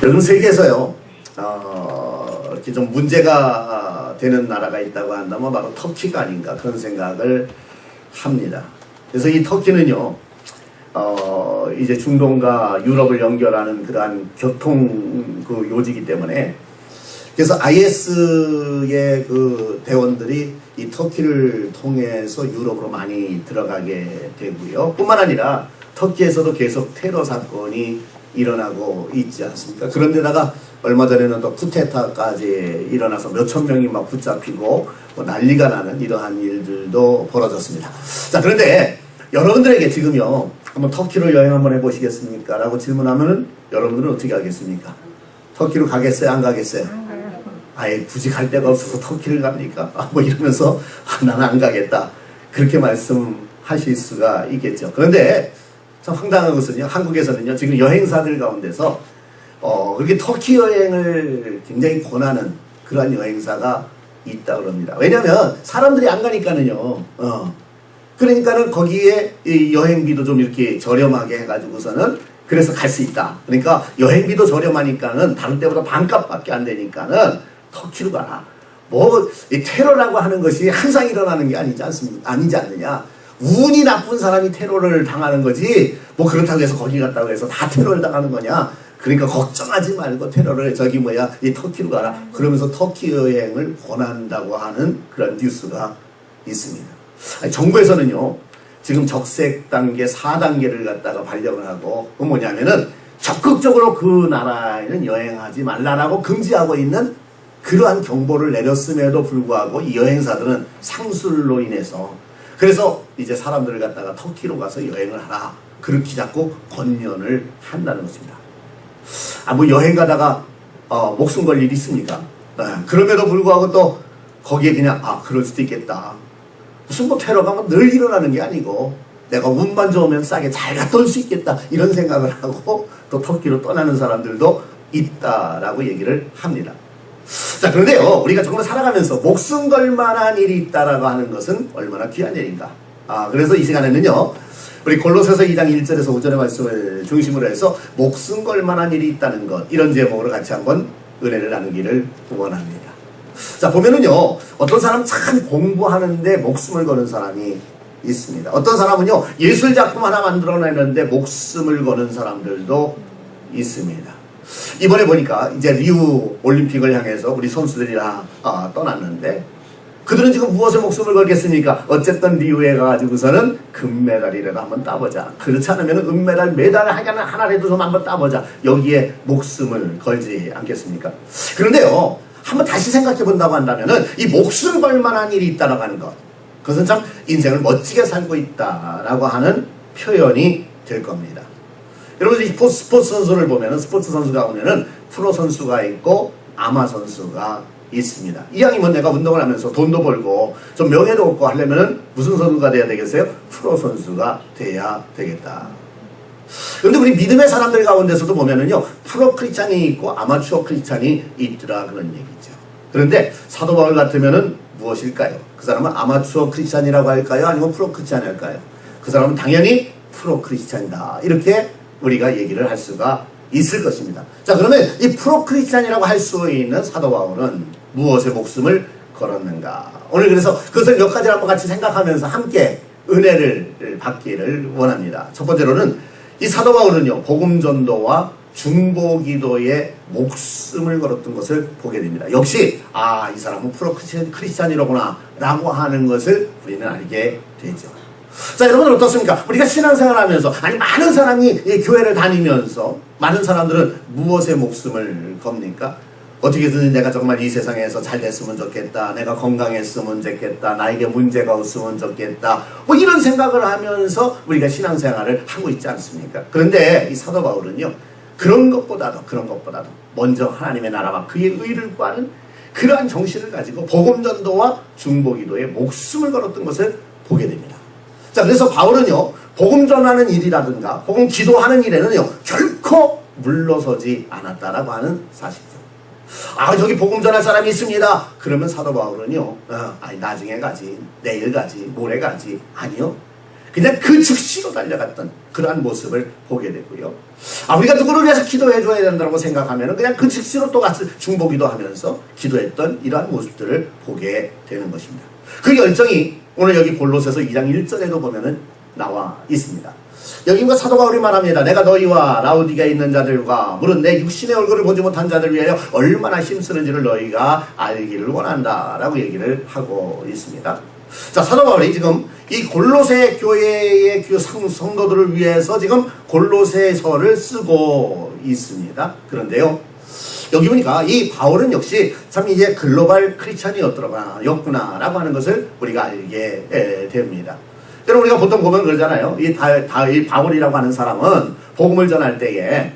요즘 세계에서요, 이렇게 좀 문제가 되는 나라가 있다고 한다면 바로 터키가 아닌가 그런 생각을 합니다. 그래서 이 터키는요, 이제 중동과 유럽을 연결하는 그러한 교통 그 요지이기 때문에 그래서 IS의 그 대원들이 이 터키를 통해서 유럽으로 많이 들어가게 되고요. 뿐만 아니라 터키에서도 계속 테러 사건이 일어나고 있지 않습니까? 그런데다가 얼마 전에는 또 쿠데타까지 일어나서 몇천 명이 막 붙잡히고 뭐 난리가 나는 이러한 일들도 벌어졌습니다. 자, 그런데 여러분들에게 지금요, 한번 터키로 여행 한번 해보시겠습니까? 라고 질문하면은 여러분들은 어떻게 하겠습니까? 터키로 가겠어요? 안 가겠어요? 아예 굳이 갈 데가 없어서 터키를 갑니까? 뭐 이러면서 나는 안 가겠다. 그렇게 말씀하실 수가 있겠죠. 그런데 참 황당한 것은요, 한국에서는요, 지금 여행사들 가운데서 그렇게 터키 여행을 굉장히 권하는 그러한 여행사가 있다 그럽니다. 왜냐면 사람들이 안 가니까는요. 그러니까는 거기에 이 여행비도 좀 이렇게 저렴하게 해가지고서는 그래서 갈 수 있다. 그러니까 여행비도 저렴하니까는 다른 때보다 반값밖에 안 되니까는 터키로 가라. 뭐 이 테러라고 하는 것이 항상 일어나는 게 아니지 않느냐. 운이 나쁜 사람이 테러를 당하는 거지 뭐 그렇다고 해서 거기 갔다고 해서 다 테러를 당하는 거냐. 그러니까 걱정하지 말고 테러를 이 터키로 가라. 그러면서 터키 여행을 권한다고 하는 그런 뉴스가 있습니다. 정부에서는요, 지금 적색 단계 4단계를 갖다가 발령을 하고, 그 뭐냐면은 적극적으로 그 나라에는 여행하지 말라라고 금지하고 있는 그러한 경보를 내렸음에도 불구하고 이 여행사들은 상술로 인해서 그래서 이제 사람들을 갖다가 터키로 가서 여행을 하라. 그렇게 자꾸 권면을 한다는 것입니다. 뭐 여행 가다가 목숨 걸 일이 있습니까? 그럼에도 불구하고 또 거기에 그냥 그럴 수도 있겠다. 무슨 뭐 테러가 뭐 늘 일어나는 게 아니고 내가 운만 좋으면 싸게 잘 갔다 올 수 있겠다 이런 생각을 하고 또 터키로 떠나는 사람들도 있다라고 얘기를 합니다. 자, 그런데요, 우리가 정말 살아가면서 목숨 걸 만한 일이 있다라고 하는 것은 얼마나 귀한 일인가. 그래서 이 시간에는요, 우리 골로새서 2장 1절에서 5절의 말씀을 중심으로 해서 목숨 걸 만한 일이 있다는 것, 이런 제목으로 같이 한번 은혜를 나누기를 원합니다. 자, 보면은요, 어떤 사람 참 공부하는데 목숨을 거는 사람이 있습니다. 어떤 사람은요, 예술 작품 하나 만들어내는데 목숨을 거는 사람들도 있습니다. 이번에 보니까 이제 리우 올림픽을 향해서 우리 선수들이 다 떠났는데 그들은 지금 무엇에 목숨을 걸겠습니까? 어쨌든 리우에 가가지고서는 금메달이라도 한번 따보자. 그렇지 않으면 은메달, 메달 하나라도 좀 한번 따보자. 여기에 목숨을 걸지 않겠습니까? 그런데요, 한번 다시 생각해 본다고 한다면은 이 목숨 걸 만한 일이 있다라고 하는 것, 그것은 참 인생을 멋지게 살고 있다라고 하는 표현이 될 겁니다. 여러분, 이 스포츠 선수를 보면은 스포츠 선수가 보면은 프로 선수가 있고 아마 선수가 있습니다. 이왕이면 내가 운동을 하면서 돈도 벌고 좀 명예도 얻고 하려면은 무슨 선수가 돼야 되겠어요? 프로 선수가 돼야 되겠다. 그런데 우리 믿음의 사람들 가운데서도 보면은요, 프로 크리스찬이 있고 아마추어 크리스찬이 있더라 그런 얘기죠. 그런데 사도 바울 같으면은 무엇일까요? 그 사람은 아마추어 크리스찬이라고 할까요? 아니면 프로 크리스찬이 할까요? 그 사람은 당연히 프로 크리스찬이다. 이렇게 우리가 얘기를 할 수가 있을 것입니다. 자, 그러면 이 프로 크리스찬이라고 할 수 있는 사도 바울은 무엇에 목숨을 걸었는가? 오늘 그래서 그것을 몇 가지를 한번 같이 생각하면서 함께 은혜를 받기를 원합니다. 첫 번째로는 이 사도 바울은요, 복음 전도와 중보기도에 목숨을 걸었던 것을 보게 됩니다. 역시 이 사람은 프로 크리스찬이로구나 라고 하는 것을 우리는 알게 되죠. 자, 여러분은 어떻습니까? 우리가 신앙생활하면서 많은 사람이 교회를 다니면서 많은 사람들은 무엇에 목숨을 겁니까? 어떻게든 내가 정말 이 세상에서 잘 됐으면 좋겠다. 내가 건강했으면 좋겠다. 나에게 문제가 없으면 좋겠다. 뭐 이런 생각을 하면서 우리가 신앙생활을 하고 있지 않습니까? 그런데 이 사도 바울은요, 그런 것보다도 먼저 하나님의 나라와 그의 의를 구하는 그러한 정신을 가지고 복음 전도와 중보기도에 목숨을 걸었던 것을 보게 됩니다. 자, 그래서 바울은요, 복음 전하는 일이라든가 복음 기도하는 일에는요, 결코 물러서지 않았다라고 하는 사실이죠. 저기 복음 전할 사람이 있습니다. 그러면 사도 바울은요, 나중에 가지, 내일 가지, 모레 가지. 아니요. 그냥 그 즉시로 달려갔던 그러한 모습을 보게 되고요. 우리가 누구를 위해서 기도해 줘야 된다고 생각하면 그냥 그 즉시로 또 같이 중보기도 하면서 기도했던 이러한 모습들을 보게 되는 것입니다. 그 열정이 오늘 여기 골로새서 2장 1절에도 보면은 나와 있습니다. 여기 사도 바울이 말합니다. 내가 너희와 라우디게아에 있는 자들과 물은 내 육신의 얼굴을 보지 못한 자들 위하여 얼마나 힘쓰는지를 너희가 알기를 원한다 라고 얘기를 하고 있습니다. 자, 사도 바울이 지금 이 골로새 교회의 성도들을 위해서 지금 골로새서를 쓰고 있습니다. 여기 보니까 이 바울은 역시 참 이제 글로벌 크리스찬이었구나 라고 하는 것을 우리가 알게 됩니다. 여러분, 우리가 보통 보면 그러잖아요. 이 바울이라고 하는 사람은 복음을 전할 때에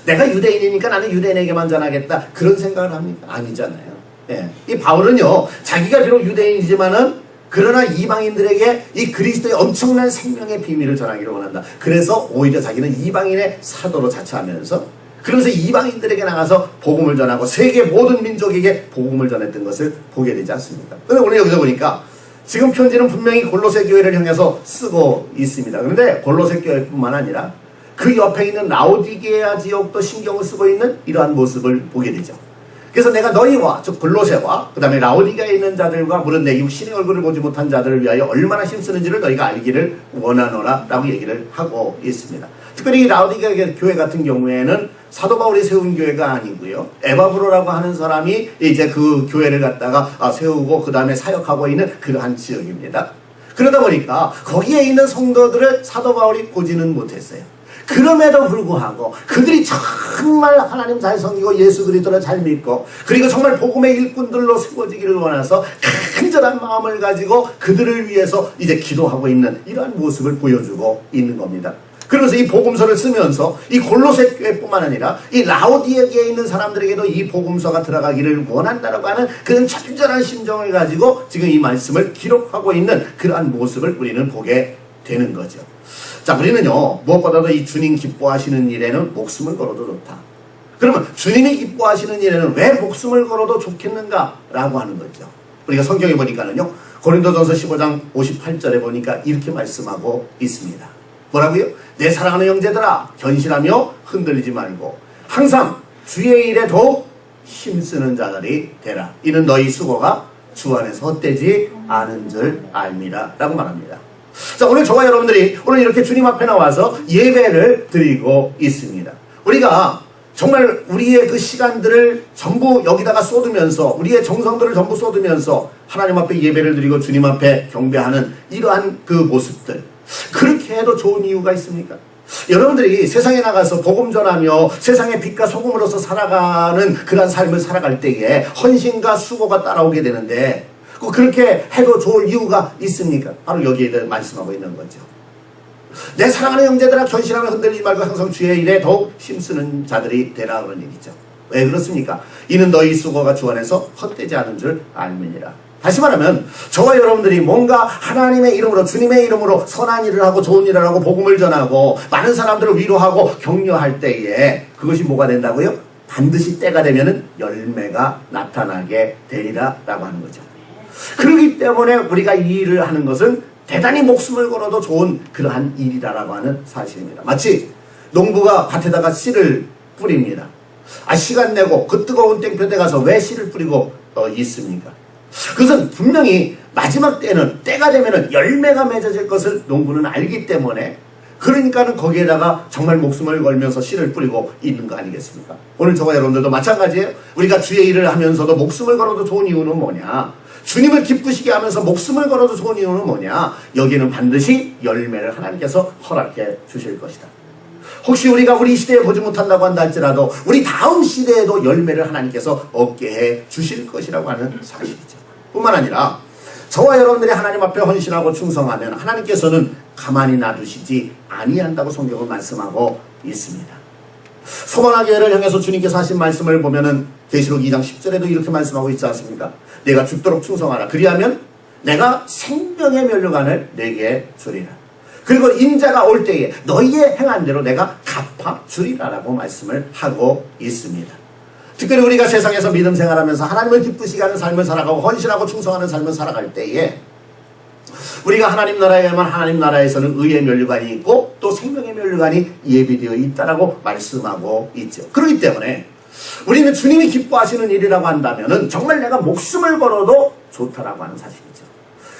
내가 유대인이니까 나는 유대인에게만 전하겠다 그런 생각을 합니까? 아니잖아요. 예. 이 바울은요, 자기가 비록 유대인이지만은 그러나 이방인들에게 이 그리스도의 엄청난 생명의 비밀을 전하기를 원한다. 그래서 오히려 자기는 이방인의 사도로 자처하면서 그러면서 이방인들에게 나가서 복음을 전하고 세계 모든 민족에게 복음을 전했던 것을 보게 되지 않습니까? 그런데 오늘 여기서 보니까 지금 편지는 분명히 골로새 교회를 향해서 쓰고 있습니다. 그런데 골로새 교회뿐만 아니라 그 옆에 있는 라오디게아 지역도 신경을 쓰고 있는 이러한 모습을 보게 되죠. 그래서 내가 너희와, 즉 골로새와 그 다음에 라오디게아에 있는 자들과 물은 내 육신의 얼굴을 보지 못한 자들을 위하여 얼마나 힘쓰는지를 너희가 알기를 원하노라 라고 얘기를 하고 있습니다. 특별히 라오디게아 교회 같은 경우에는 사도 바울이 세운 교회가 아니고요, 에바브로라고 하는 사람이 이제 그 교회를 갖다가 세우고 그 다음에 사역하고 있는 그러한 지역입니다. 그러다 보니까 거기에 있는 성도들을 사도 바울이 보지는 못했어요. 그럼에도 불구하고 그들이 정말 하나님 잘 섬기고 예수 그리스도를 잘 믿고 그리고 정말 복음의 일꾼들로 세워지기를 원해서 간절한 마음을 가지고 그들을 위해서 이제 기도하고 있는 이러한 모습을 보여주고 있는 겁니다. 그러면서 이 복음서를 쓰면서 이 골로새 교회뿐만 아니라 이 라오디게아에 있는 사람들에게도 이 복음서가 들어가기를 원한다라고 하는 그런 절절한 심정을 가지고 지금 이 말씀을 기록하고 있는 그러한 모습을 우리는 보게 되는 거죠. 자, 우리는요, 무엇보다도 이 주님 기뻐하시는 일에는 목숨을 걸어도 좋다. 그러면 주님이 기뻐하시는 일에는 왜 목숨을 걸어도 좋겠는가라고 하는 거죠. 우리가 성경에 보니까는요, 고린도전서 15장 58절에 보니까 이렇게 말씀하고 있습니다. 뭐라고요? 내 사랑하는 형제들아, 견실하며 흔들리지 말고 항상 주의 일에 더욱 힘쓰는 자들이 되라. 이는 너희 수고가 주 안에서 헛되지 않은 줄 알미라 라고 말합니다. 자, 오늘 저와 여러분들이 오늘 이렇게 주님 앞에 나와서 예배를 드리고 있습니다. 우리가 정말 우리의 그 시간들을 전부 여기다가 쏟으면서 우리의 정성들을 전부 쏟으면서 하나님 앞에 예배를 드리고 주님 앞에 경배하는 이러한 그 모습들, 그렇게 해도 좋은 이유가 있습니까? 여러분들이 세상에 나가서 복음 전하며 세상의 빛과 소금으로서 살아가는 그런 삶을 살아갈 때에 헌신과 수고가 따라오게 되는데 그렇게 해도 좋을 이유가 있습니까? 바로 여기에 대해 말씀하고 있는 거죠. 내 사랑하는 형제들아, 견실하며 흔들리지 말고 항상 주의 일에 더욱 힘쓰는 자들이 되라 그런 얘기죠. 왜 그렇습니까? 이는 너희 수고가 주 안에서 헛되지 않은 줄 알미니라. 다시 말하면 저와 여러분들이 뭔가 하나님의 이름으로, 주님의 이름으로 선한 일을 하고 좋은 일을 하고 복음을 전하고 많은 사람들을 위로하고 격려할 때에 그것이 뭐가 된다고요? 반드시 때가 되면은 열매가 나타나게 되리라 라고 하는 거죠. 그렇기 때문에 우리가 이 일을 하는 것은 대단히 목숨을 걸어도 좋은 그러한 일이라고 하는 사실입니다. 마치 농부가 밭에다가 씨를 뿌립니다. 시간 내고 그 뜨거운 땡볕에 가서 왜 씨를 뿌리고 있습니까? 그것은 분명히 마지막 때가 되면은 열매가 맺어질 것을 농부는 알기 때문에, 그러니까는 거기에다가 정말 목숨을 걸면서 씨를 뿌리고 있는 거 아니겠습니까? 오늘 저와 여러분들도 마찬가지예요. 우리가 주의 일을 하면서도 목숨을 걸어도 좋은 이유는 뭐냐? 주님을 기쁘시게 하면서 목숨을 걸어도 좋은 이유는 뭐냐? 여기는 반드시 열매를 하나님께서 허락해 주실 것이다. 혹시 우리가 우리 시대에 보지 못한다고 한다 할지라도 우리 다음 시대에도 열매를 하나님께서 얻게 해 주실 것이라고 하는 사실이죠. 뿐만 아니라 저와 여러분들이 하나님 앞에 헌신하고 충성하면 하나님께서는 가만히 놔두시지 아니한다고 성경은 말씀하고 있습니다. 소망아 교회를 향해서 주님께서 하신 말씀을 보면은 계시록 2장 10절에도 이렇게 말씀하고 있지 않습니까? 내가 죽도록 충성하라. 그리하면 내가 생명의 면류관을 내게 주리라. 그리고 인자가 올 때에 너희의 행한 대로 내가 갚아 주리라 라고 말씀을 하고 있습니다. 특별히 우리가 세상에서 믿음 생활하면서 하나님을 기쁘시게 하는 삶을 살아가고 헌신하고 충성하는 삶을 살아갈 때에 우리가 하나님 나라에 가면 하나님 나라에서는 의의 면류관이 있고 또 생명의 면류관이 예비되어 있다라고 말씀하고 있죠. 그렇기 때문에 우리는 주님이 기뻐하시는 일이라고 한다면은 정말 내가 목숨을 걸어도 좋다라고 하는 사실이죠.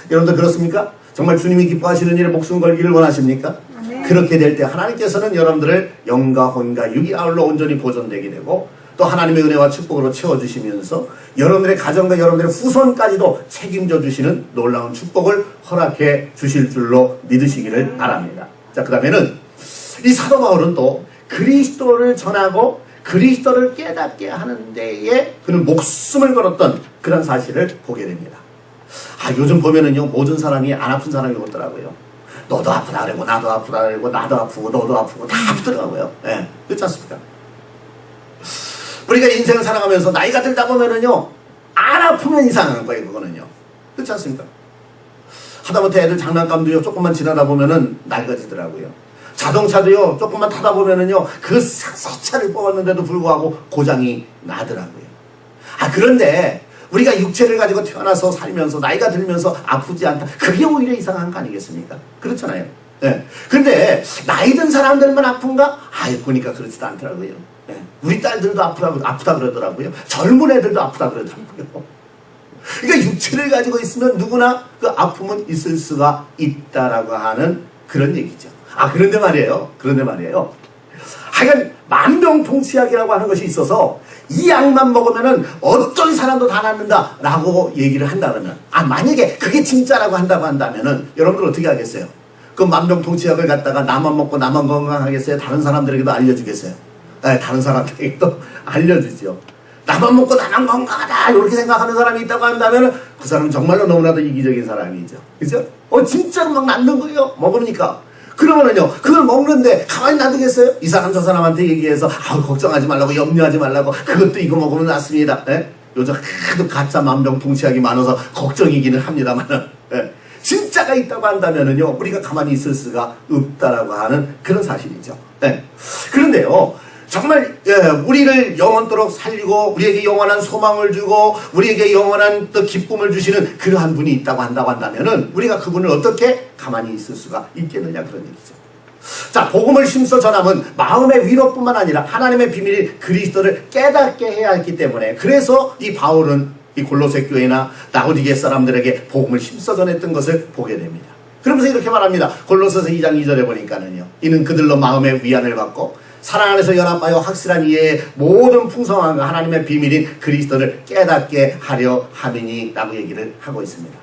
여러분들 그렇습니까? 정말 주님이 기뻐하시는 일에 목숨 걸기를 원하십니까? 네. 그렇게 될 때 하나님께서는 여러분들을 영과 혼과 육이 아울러 온전히 보존되게 되고 또 하나님의 은혜와 축복으로 채워주시면서 여러분들의 가정과 여러분들의 후손까지도 책임져 주시는 놀라운 축복을 허락해 주실 줄로 믿으시기를 바랍니다. 자, 그 다음에는 이 사도 바울은 또 그리스도를 전하고 그리스도를 깨닫게 하는 데에 그는 목숨을 걸었던 그런 사실을 보게 됩니다. 요즘 보면은요, 모든 사람이 안 아픈 사람이 없더라고요. 너도 아프다 그러고 나도 아프다 그러고 나도 아프고 너도 아프고 다 아프더라고요. 예, 그렇지 않습니까? 우리가 인생을 살아가면서 나이가 들다 보면은요, 안 아프면 이상한 거예요, 그거는요. 그렇지 않습니까? 하다못해 애들 장난감도요, 조금만 지나다 보면은 낡아지더라고요. 자동차도요, 조금만 타다 보면은요, 그 새 차를 뽑았는데도 불구하고 고장이 나더라고요. 그런데 우리가 육체를 가지고 태어나서 살면서 나이가 들면서 아프지 않다. 그게 오히려 이상한 거 아니겠습니까? 그렇잖아요. 네. 근데 나이 든 사람들만 아픈가? 보니까 그렇지도 않더라고요. 네. 우리 딸들도 아프다 그러더라고요. 젊은 애들도 아프다 그러더라고요. 그러니까 육체를 가지고 있으면 누구나 그 아픔은 있을 수가 있다라고 하는 그런 얘기죠. 그런데 말이에요. 하여간 만병통치약이라고 하는 것이 있어서 이 약만 먹으면은 어떤 사람도 다 낫는다라고 얘기를 한다 그러면, 만약에 그게 진짜라고 한다고 한다면은 여러분들 어떻게 하겠어요? 그 만병통치약을 갖다가 나만 먹고 나만 건강하겠어요? 다른 사람들에게도 알려주겠어요? 네, 다른 사람들에게도 알려주죠. 나만 먹고 나만 건강하다 이렇게 생각하는 사람이 있다고 한다면은 그 사람은 정말로 너무나도 이기적인 사람이죠. 그죠? 진짜로 막 낫는 거예요. 먹으니까. 그러면은요, 그걸 먹는데 가만히 놔두겠어요? 이 사람 저 사람한테 얘기해서 걱정하지 말라고, 염려하지 말라고, 그것도 이거 먹으면 낫습니다. 예? 요즘 하도 가짜 만병통치약이 많아서 걱정이기는 합니다만은, 예? 진짜가 있다고 한다면은요, 우리가 가만히 있을 수가 없다라고 하는 그런 사실이죠. 예? 그런데요, 정말 우리를 영원토록 살리고 우리에게 영원한 소망을 주고 우리에게 영원한 또 기쁨을 주시는 그러한 분이 있다고 한다면은 우리가 그분을 어떻게 가만히 있을 수가 있겠느냐, 그런 얘기죠. 자, 복음을 심써 전함은 마음의 위로뿐만 아니라 하나님의 비밀인 그리스도를 깨닫게 해야 했기 때문에, 그래서 이 바울은 이 골로새 교회나 라오디게 사람들에게 복음을 심써 전했던 것을 보게 됩니다. 그러면서 이렇게 말합니다. 골로새서 2장 2절에 보니까는요, 이는 그들로 마음의 위안을 받고 사랑 안에서 연합하여 확실한 이해의 모든 풍성함과 하나님의 비밀인 그리스도를 깨닫게 하려 함이니 라고 얘기를 하고 있습니다.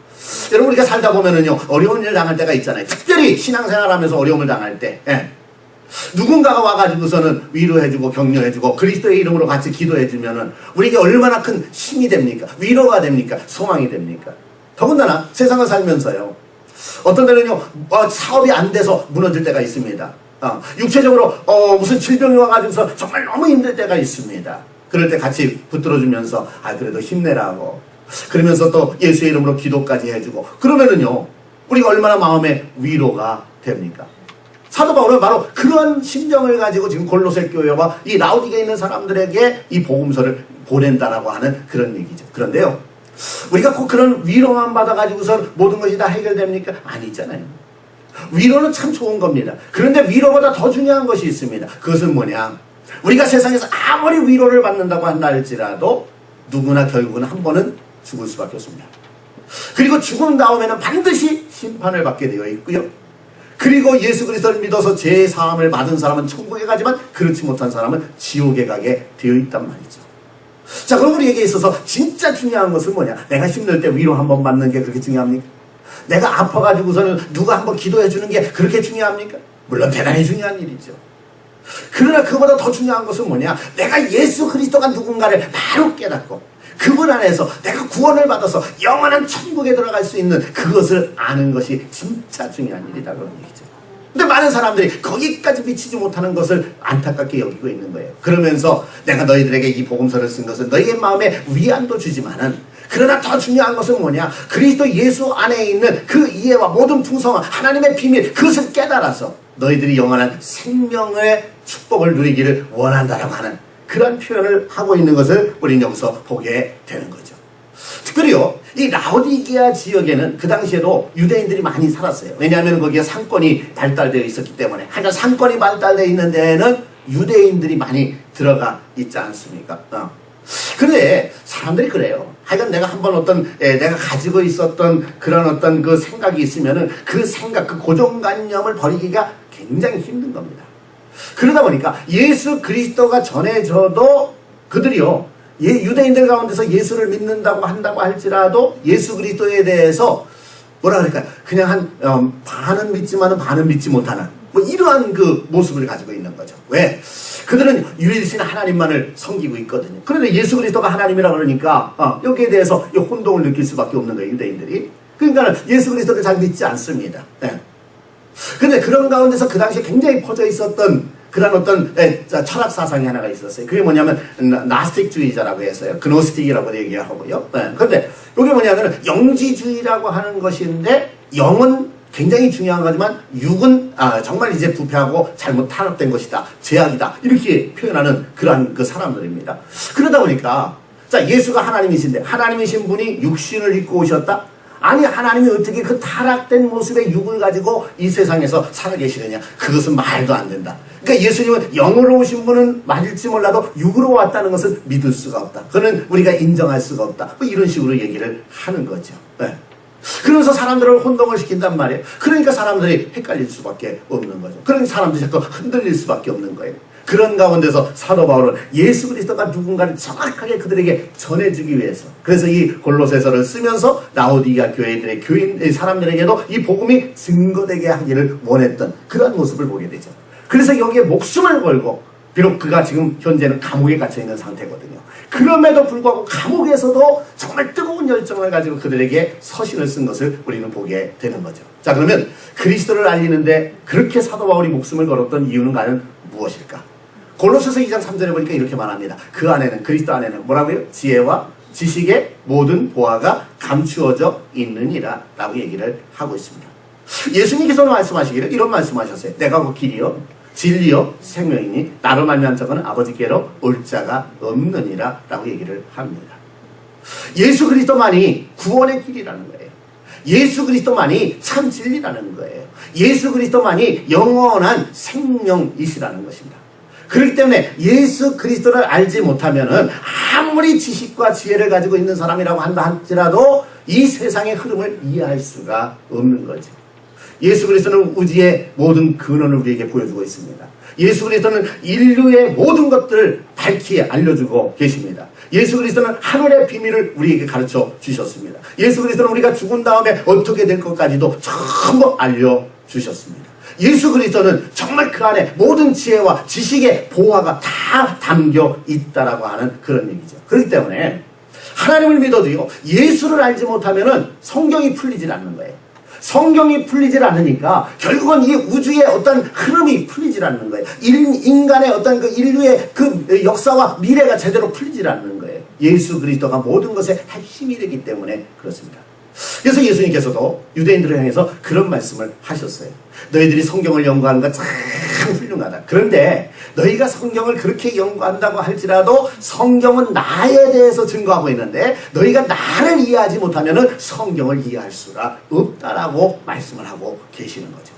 여러분, 우리가 살다 보면은요, 어려운 일을 당할 때가 있잖아요. 특별히 신앙생활 하면서 어려움을 당할 때, 누군가가 와가지고서는 위로해주고 격려해주고 그리스도의 이름으로 같이 기도해주면은 우리에게 얼마나 큰 힘이 됩니까? 위로가 됩니까? 소망이 됩니까? 더군다나 세상을 살면서요, 어떤 때는요, 사업이 안 돼서 무너질 때가 있습니다. 육체적으로 무슨 질병이 와가지고서 정말 너무 힘들 때가 있습니다. 그럴 때 같이 붙들어주면서 그래도 힘내라고, 그러면서 또 예수의 이름으로 기도까지 해주고 그러면은요, 우리가 얼마나 마음의 위로가 됩니까? 사도 바울은 바로 그런 심정을 가지고 지금 골로새 교회와 이 라오디게에 있는 사람들에게 이 복음서를 보낸다라고 하는 그런 얘기죠. 그런데요, 우리가 꼭 그런 위로만 받아가지고서 모든 것이 다 해결됩니까? 아니잖아요. 위로는 참 좋은 겁니다. 그런데 위로보다 더 중요한 것이 있습니다. 그것은 뭐냐? 우리가 세상에서 아무리 위로를 받는다고 한다 할지라도 누구나 결국은 한 번은 죽을 수밖에 없습니다. 그리고 죽은 다음에는 반드시 심판을 받게 되어 있고요. 그리고 예수 그리스도를 믿어서 죄의 사함을 받은 사람은 천국에 가지만 그렇지 못한 사람은 지옥에 가게 되어 있단 말이죠. 자, 그럼 우리에게 있어서 진짜 중요한 것은 뭐냐? 내가 힘들 때 위로 한번 받는 게 그렇게 중요합니까? 내가 아파가지고서는 누가 한번 기도해 주는 게 그렇게 중요합니까? 물론 대단히 중요한 일이죠. 그러나 그보다 더 중요한 것은 뭐냐? 내가 예수 그리스도가 누군가를 바로 깨닫고 그분 안에서 내가 구원을 받아서 영원한 천국에 들어갈 수 있는 그것을 아는 것이 진짜 중요한 일이다, 그런 얘기죠. 근데 많은 사람들이 거기까지 미치지 못하는 것을 안타깝게 여기고 있는 거예요. 그러면서 내가 너희들에게 이 복음서를 쓴 것은 너희의 마음에 위안도 주지만은, 그러나 더 중요한 것은 뭐냐? 그리스도 예수 안에 있는 그 이해와 모든 풍성한 하나님의 비밀, 그것을 깨달아서 너희들이 영원한 생명의 축복을 누리기를 원한다라고 하는 그런 표현을 하고 있는 것을 우리는 여기서 보게 되는 거죠. 특별히요, 이 라오디게아 지역에는 그 당시에도 유대인들이 많이 살았어요. 왜냐하면 거기에 상권이 발달되어 있었기 때문에. 하여간 상권이 발달되어 있는 데에는 유대인들이 많이 들어가 있지 않습니까? 근데 사람들이 그래요. 하여간 내가 한번 내가 가지고 있었던 그런 어떤 그 생각이 있으면은 그 생각, 그 고정관념을 버리기가 굉장히 힘든 겁니다. 그러다 보니까 예수 그리스도가 전해져도 그들이요, 유대인들 가운데서 예수를 믿는다고 한다고 할지라도 예수 그리스도에 대해서 뭐라 그럴까요? 그냥 반은 믿지만은 반은 믿지 못하는 뭐 이러한 그 모습을 가지고 있는 거죠. 왜? 그들은 유일신 하나님만을 섬기고 있거든요. 그런데 예수 그리스도가 하나님이라 그러니까 여기에 대해서 혼동을 느낄 수밖에 없는 거예요, 유대인들이. 그러니까 예수 그리스도를 잘 믿지 않습니다. 근데 그런 가운데서 그 당시에 굉장히 퍼져 있었던 그런 어떤 철학 사상이 하나가 있었어요. 그게 뭐냐면 나스틱주의자라고 했어요. 그노스틱이라고 얘기하고요. 그런데 이게 뭐냐면 영지주의라고 하는 것인데, 영은 굉장히 중요한 거지만 육은 정말 이제 부패하고 잘못 타락된 것이다, 죄악이다, 이렇게 표현하는 그러한 그 사람들입니다. 그러다 보니까 자, 예수가 하나님이신데 하나님이신 분이 육신을 입고 오셨다? 아니, 하나님이 어떻게 그 타락된 모습의 육을 가지고 이 세상에서 살아계시느냐? 그것은 말도 안 된다. 그러니까 예수님은 영으로 오신 분은 맞을지 몰라도 육으로 왔다는 것을 믿을 수가 없다. 그는 우리가 인정할 수가 없다. 뭐 이런 식으로 얘기를 하는 거죠. 그러면서 사람들을 혼동을 시킨단 말이에요. 그러니까 사람들이 헷갈릴 수밖에 없는 거죠. 그러니까 사람들이 자꾸 흔들릴 수밖에 없는 거예요. 그런 가운데서 사도 바울은 예수 그리스도가 누군가를 정확하게 그들에게 전해주기 위해서, 그래서 이 골로새서를 쓰면서 라오디게아 교회들의 교인 사람들에게도 이 복음이 증거되게 하기를 원했던 그런 모습을 보게 되죠. 그래서 여기에 목숨을 걸고, 비록 그가 지금 현재는 감옥에 갇혀 있는 상태거든요. 그럼에도 불구하고 감옥에서도 정말 뜨거운 열정을 가지고 그들에게 서신을 쓴 것을 우리는 보게 되는 거죠. 자, 그러면 그리스도를 알리는데 그렇게 사도 바울이 목숨을 걸었던 이유는 과연 무엇일까? 골로새서 2장 3절에 보니까 이렇게 말합니다. 그 안에는, 그리스도 안에는 뭐라고요? 지혜와 지식의 모든 보화가 감추어져 있느니라 라고 얘기를 하고 있습니다. 예수님께서는 말씀하시기를 이런 말씀하셨어요. 내가 그 길이요 진리요 생명이니 나로 말미암은 자는 아버지께로 올 자가 없느니라 라고 얘기를 합니다. 예수 그리스도만이 구원의 길이라는 거예요. 예수 그리스도만이 참 진리라는 거예요. 예수 그리스도만이 영원한 생명이시라는 것입니다. 그렇기 때문에 예수 그리스도를 알지 못하면은 아무리 지식과 지혜를 가지고 있는 사람이라고 한다 할지라도 이 세상의 흐름을 이해할 수가 없는 거죠. 예수 그리스도는 우주의 모든 근원을 우리에게 보여주고 있습니다. 예수 그리스도는 인류의 모든 것들을 밝히 알려주고 계십니다. 예수 그리스도는 하늘의 비밀을 우리에게 가르쳐 주셨습니다. 예수 그리스도는 우리가 죽은 다음에 어떻게 될 것까지도 전부 알려주셨습니다. 예수 그리스도는 정말 그 안에 모든 지혜와 지식의 보화가 다 담겨 있다라고 하는 그런 얘기죠. 그렇기 때문에 하나님을 믿어도요, 예수를 알지 못하면은 성경이 풀리질 않는 거예요. 성경이 풀리질 않으니까 결국은 이 우주의 어떤 흐름이 풀리질 않는 거예요. 인간의 어떤 그 인류의 그 역사와 미래가 제대로 풀리질 않는 거예요. 예수 그리스도가 모든 것의 핵심이 되기 때문에 그렇습니다. 그래서 예수님께서도 유대인들을 향해서 그런 말씀을 하셨어요. 너희들이 성경을 연구하는 건 참 훌륭하다. 그런데 너희가 성경을 그렇게 연구한다고 할지라도 성경은 나에 대해서 증거하고 있는데 너희가 나를 이해하지 못하면 성경을 이해할 수가 없다라고 말씀을 하고 계시는 거죠.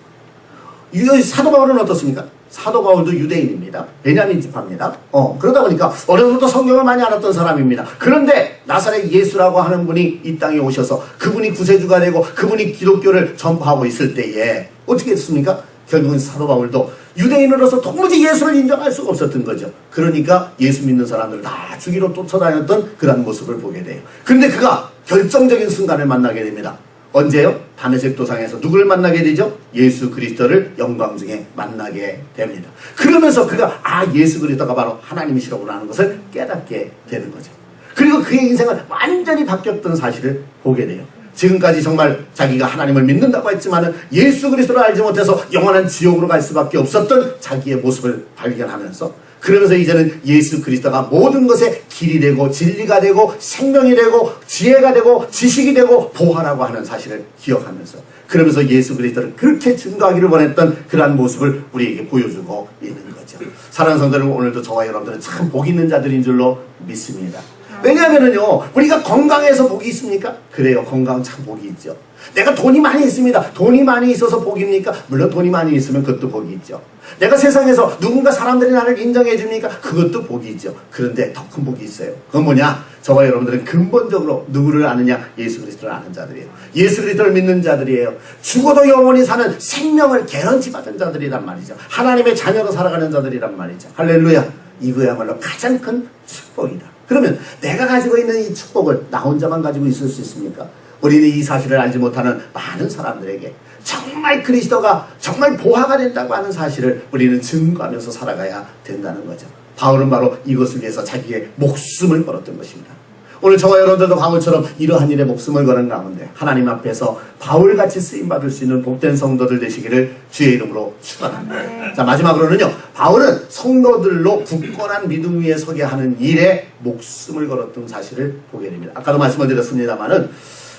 사도 바울은 어떻습니까? 사도 바울도 유대인입니다. 베냐민 지파입니다. 그러다 보니까 어려서부터 성경을 많이 알았던 사람입니다. 그런데 나사렛 예수라고 하는 분이 이 땅에 오셔서 그분이 구세주가 되고 그분이 기독교를 전파하고 있을 때에 어떻게 했습니까? 결국은 사도 바울도 유대인으로서 도무지 예수를 인정할 수가 없었던 거죠. 그러니까 예수 믿는 사람들을 다 죽이러 쫓아다녔던 그런 모습을 보게 돼요. 그런데 그가 결정적인 순간을 만나게 됩니다. 언제요? 다메섹 도상에서 누구를 만나게 되죠? 예수 그리스도를 영광 중에 만나게 됩니다. 그러면서 그가 예수 그리스도가 바로 하나님이시라고 하는 것을 깨닫게 되는 거죠. 그리고 그의 인생은 완전히 바뀌었던 사실을 보게 돼요. 지금까지 정말 자기가 하나님을 믿는다고 했지만 예수 그리스도를 알지 못해서 영원한 지옥으로 갈 수밖에 없었던 자기의 모습을 발견하면서, 그러면서 이제는 예수 그리스도가 모든 것의 길이 되고 진리가 되고 생명이 되고 지혜가 되고 지식이 되고 보화라고 하는 사실을 기억하면서, 그러면서 예수 그리스도를 그렇게 증거하기를 원했던 그러한 모습을 우리에게 보여주고 있는 거죠. 사랑하는 성도들, 오늘도 저와 여러분들은 참 복 있는 자들인 줄로 믿습니다. 왜냐하면은요, 우리가 건강해서 복이 있습니까? 그래요. 건강 참 복이 있죠. 내가 돈이 많이 있습니다. 돈이 많이 있어서 복입니까? 물론 돈이 많이 있으면 그것도 복이 있죠. 내가 세상에서 누군가 사람들이 나를 인정해 줍니까? 그것도 복이 있죠. 그런데 더 큰 복이 있어요. 그건 뭐냐? 저와 여러분들은 근본적으로 누구를 아느냐? 예수 그리스도를 아는 자들이에요. 예수 그리스도를 믿는 자들이에요. 죽어도 영원히 사는 생명을 개런티 받은 자들이란 말이죠. 하나님의 자녀로 살아가는 자들이란 말이죠. 할렐루야. 이거야말로 가장 큰 축복이다. 그러면 내가 가지고 있는 이 축복을 나 혼자만 가지고 있을 수 있습니까? 우리는 이 사실을 알지 못하는 많은 사람들에게 정말 그리스도가 정말 보화가 된다고 하는 사실을 우리는 증거하면서 살아가야 된다는 거죠. 바울은 바로 이것을 위해서 자기의 목숨을 걸었던 것입니다. 오늘 저와 여러분들도 바울처럼 이러한 일에 목숨을 거는 가운데 하나님 앞에서 바울같이 쓰임받을 수 있는 복된 성도들 되시기를 주의 이름으로 축원합니다. 자, 마지막으로는요, 바울은 성도들로 굳건한 믿음 위에 서게 하는 일에 목숨을 걸었던 사실을 보게 됩니다. 아까도 말씀을 드렸습니다마는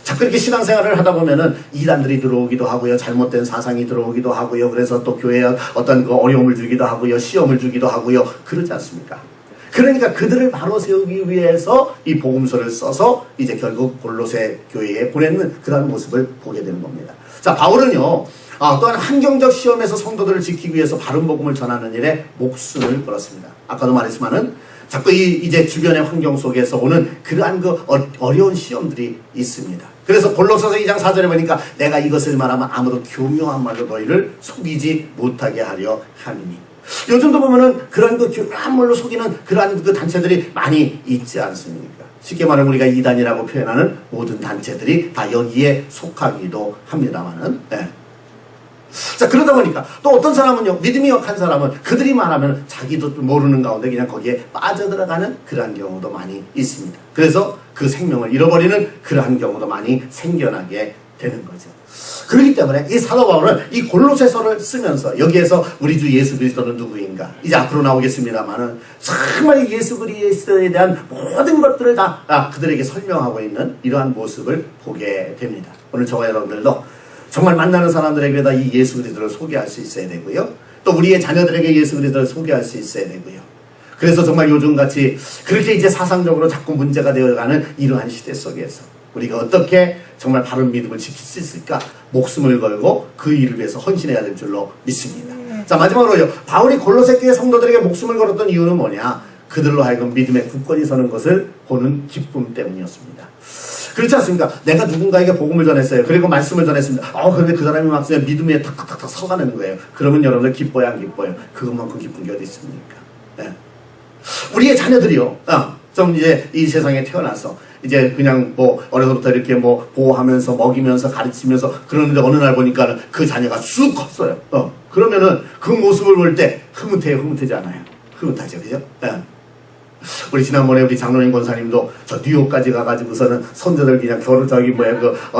자꾸 이렇게 신앙생활을 하다 보면은 이단들이 들어오기도 하고요, 잘못된 사상이 들어오기도 하고요, 그래서 또 교회에 어떤 그 어려움을 주기도 하고요, 시험을 주기도 하고요, 그러지 않습니까? 그러니까 그들을 바로 세우기 위해서 이 복음서를 써서 이제 결국 골로새 교회에 보내는 그런 모습을 보게 되는 겁니다. 자, 바울은요, 또한 환경적 시험에서 성도들을 지키기 위해서 바른 복음을 전하는 일에 목숨을 걸었습니다. 아까도 말했지만은 자꾸 이제 주변의 환경 속에서 오는 그러한 그 어려운 시험들이 있습니다. 그래서 골로새서 2장 4절에 보니까 내가 이것을 말하면 아무도 교묘한 말로 너희를 속이지 못하게 하려 함이니. 요즘도 보면은 그런 그 교묘한 말로 속이는 그러한 그 단체들이 많이 있지 않습니까? 쉽게 말하면 우리가 이단이라고 표현하는 모든 단체들이 다 여기에 속하기도 합니다만은. 네. 자, 그러다 보니까 또 어떤 사람은요, 믿음이 약한 사람은 그들이 말하면 자기도 모르는 가운데 그냥 거기에 빠져들어가는 그러한 경우도 많이 있습니다. 그래서 그 생명을 잃어버리는 그러한 경우도 많이 생겨나게 되는 거죠. 그렇기 때문에 이 사도 바울은 이 골로새서를 쓰면서 여기에서 우리 주 예수 그리스도는 누구인가, 이제 앞으로 나오겠습니다만은 정말 예수 그리스도에 대한 모든 것들을 다 그들에게 설명하고 있는 이러한 모습을 보게 됩니다. 오늘 저와 여러분들도 정말 만나는 사람들에게다 이 예수 그리스도를 소개할 수 있어야 되고요, 또 우리의 자녀들에게 예수 그리스도를 소개할 수 있어야 되고요. 그래서 정말 요즘같이 그렇게 이제 사상적으로 자꾸 문제가 되어가는 이러한 시대 속에서 우리가 어떻게 정말 바른 믿음을 지킬 수 있을까, 목숨을 걸고 그 일을 위해서 헌신해야 될 줄로 믿습니다. 자, 마지막으로요, 바울이 골로새 교회 성도들에게 목숨을 걸었던 이유는 뭐냐? 그들로 하여금 믿음에 굳건히 서는 것을 보는 기쁨 때문이었습니다. 그렇지 않습니까? 내가 누군가에게 복음을 전했어요. 그리고 말씀을 전했습니다. 그런데 그 사람이 막 믿음에 탁탁탁 서가는 거예요. 그러면 여러분들 기뻐요, 안 기뻐요? 그것만큼 기쁜 게 어디 있습니까? 네. 우리의 자녀들이요, 좀 이제 이 세상에 태어나서 이제 그냥 뭐 어려서부터 이렇게 뭐 보호하면서 먹이면서 가르치면서 그러는데 어느 날 보니까 그 자녀가 쑥 컸어요. 그러면은 그 모습을 볼 때 흐뭇해요, 흐뭇하지 않아요? 흐뭇하죠, 그죠? 네. 우리 지난번에 우리 장로님 권사님도 저 뉴욕까지 가가지고서는 손자들 그냥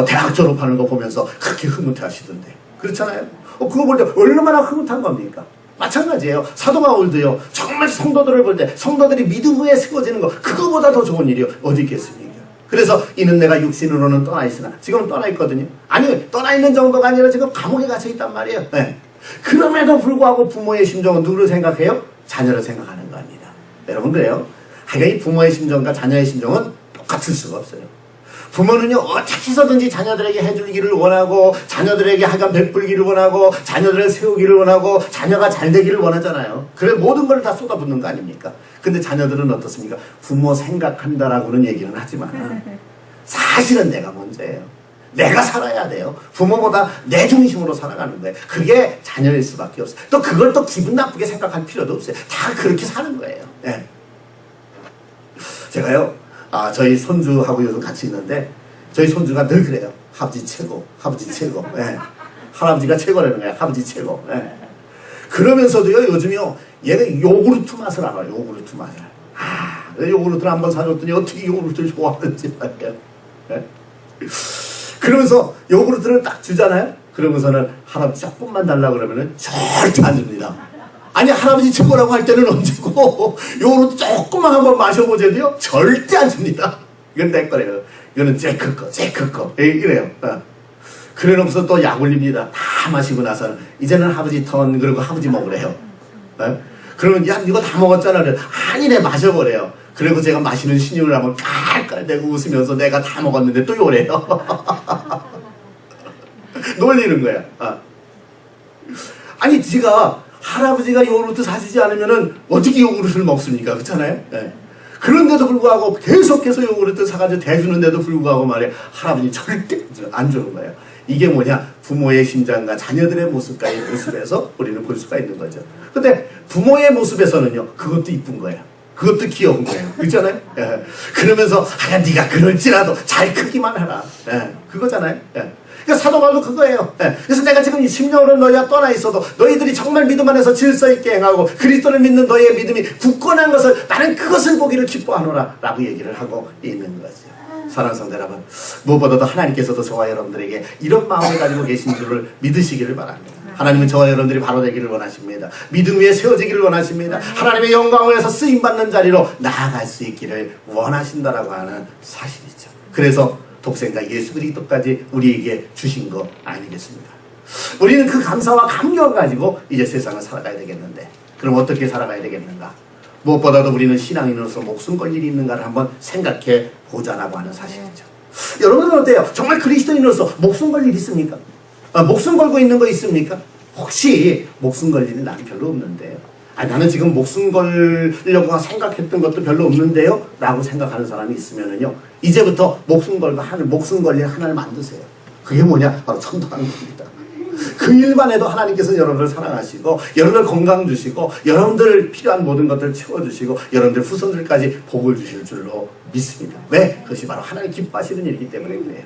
대학 졸업하는 거 보면서 그렇게 흐뭇해 하시던데. 그렇잖아요? 그거 볼 때 얼마나 흐뭇한 겁니까? 마찬가지예요. 사도 바울도요, 정말 성도들을 볼 때 성도들이 믿음 위에 세워지는 거, 그거보다 더 좋은 일이 어디 있겠습니까? 그래서 이는 내가 육신으로는 떠나 있으나, 지금은 떠나 있거든요. 아니, 떠나 있는 정도가 아니라 지금 감옥에 갇혀 있단 말이에요. 네. 그럼에도 불구하고 부모의 심정은 누구를 생각해요? 자녀를 생각하는 겁니다. 여러분, 그래요? 하여간 이 부모의 심정과 자녀의 심정은 똑같을 수가 없어요. 부모는요, 어떻게 해서든지 자녀들에게 해주기를 원하고, 자녀들에게 하여간 베풀기를 원하고, 자녀들을 세우기를 원하고, 자녀가 잘 되기를 원하잖아요. 그래 모든 걸 다 쏟아붓는 거 아닙니까? 근데 자녀들은 어떻습니까? 부모 생각한다라고는 얘기는 하지만 사실은 내가 문제예요. 내가 살아야 돼요. 부모보다 내 중심으로 살아가는 거예요. 그게 자녀일 수밖에 없어요. 또 그걸 또 기분 나쁘게 생각할 필요도 없어요. 다 그렇게 사는 거예요. 네. 제가요, 저희 손주하고 요즘 같이 있는데 저희 손주가 늘 그래요. 아버지 최고, 아버지 최고. 네. 할아버지가 최고라는 거야. 아버지 최고. 네. 그러면서도요, 요즘요, 얘가 요구르트 맛을 알아요. 요구르트 맛을. 요구르트를 한번 사줬더니 어떻게 요구르트를 좋아하는지 말이에요. 네? 그러면서 요구르트를 딱 주잖아요. 그러면서는 할아버지 조금만 달라고 그러면은 절대 안 줍니다. 아니, 할아버지 최고라고 할 때는 언제고, 요거는 조금만 한번 마셔보자도요, 절대 안 줍니다. 이건 내 거래요. 이거는 제크 거, 제크 거. 이래요. 그래 놓고서 또 약 올립니다. 다 마시고 나서는, 이제는 할아버지 턴, 그리고 할아버지 먹으래요. 그러면 야 이거 다 먹었잖아. 그래. 아니 내 마셔버려요. 그리고 제가 마시는 신용을 하면 깔깔대고 웃으면서 내가 다 먹었는데 또 요래요. 놀리는 거야. 아니 지가 할아버지가 요구르트 사주지 않으면은 어떻게 요구르트를 먹습니까? 그렇잖아요. 네. 그런데도 불구하고 계속해서 요구르트 사가지고 대주는데도 불구하고 말이야 할아버지 절대 안 주는 거예요. 이게 뭐냐? 부모의 심장과 자녀들의 모습에서 우리는 볼 수가 있는 거죠. 근데 부모의 모습에서는요 그것도 이쁜 거예요. 그것도 귀여운 거예요. 그렇잖아요. 예. 그러면서 네가 그럴지라도 잘 크기만 해라. 예. 그거잖아요. 예. 그러니까 사도 바울도 그거예요. 예. 그래서 내가 지금 10년으로 너희와 떠나 있어도 너희들이 정말 믿음 안에서 질서 있게 행하고 그리스도를 믿는 너희의 믿음이 굳건한 것을 나는 그것을 보기를 기뻐하노라 라고 얘기를 하고 있는 거죠. 사랑하는 성도 여러분, 무엇보다도 하나님께서도 저와 여러분들에게 이런 마음을 가지고 계신 줄을 믿으시기를 바랍니다. 하나님은 저와 여러분들이 바로 되기를 원하십니다. 믿음 위에 세워지기를 원하십니다. 하나님의 영광을 위해서 쓰임받는 자리로 나아갈 수 있기를 원하신다라고 하는 사실이죠. 그래서 독생자 예수 그리스도까지 우리에게 주신 거 아니겠습니까? 우리는 그 감사와 감격을 가지고 이제 세상을 살아가야 되겠는데 그럼 어떻게 살아가야 되겠는가? 무엇보다도 우리는 신앙인으로서 목숨 걸 일이 있는가를 한번 생각해 보자라고 하는 사실이죠. 여러분은 어때요? 정말 그리스도인으로서 목숨 걸 일 있습니까? 목숨 걸고 있는 거 있습니까? 혹시 목숨 걸 일은 나는 별로 없는데요. 나는 지금 목숨 걸려고 생각했던 것도 별로 없는데요 라고 생각하는 사람이 있으면은요 이제부터 목숨 걸릴 하나를 만드세요. 그게 뭐냐? 바로 전도하는 겁니다. 그 일만 해도 하나님께서 여러분을 사랑하시고 여러분을 건강 주시고 여러분들 필요한 모든 것들을 채워주시고 여러분들 후손들까지 복을 주실 줄로 믿습니다. 왜? 그것이 바로 하나님 기뻐하시는 일이기 때문에 그래요.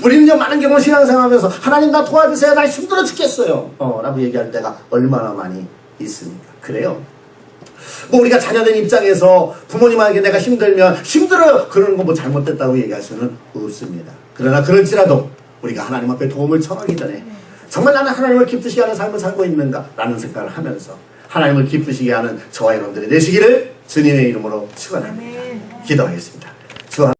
우리는요 많은 경우 신앙생활하면서 하나님 나 도와주세요. 나 힘들어 죽겠어요 라고 얘기할 때가 얼마나 많이 있습니까? 그래요. 뭐 우리가 자녀된 입장에서 부모님에게 내가 힘들어 그러는 거 뭐 잘못됐다고 얘기할 수는 없습니다. 그러나 그럴지라도 우리가 하나님 앞에 도움을 청하기 전에 정말 나는 하나님을 기쁘시게 하는 삶을 살고 있는가 라는 생각을 하면서 하나님을 기쁘시게 하는 저와 여러분들이 되시기를 주님의 이름으로 축원합니다. 기도하겠습니다.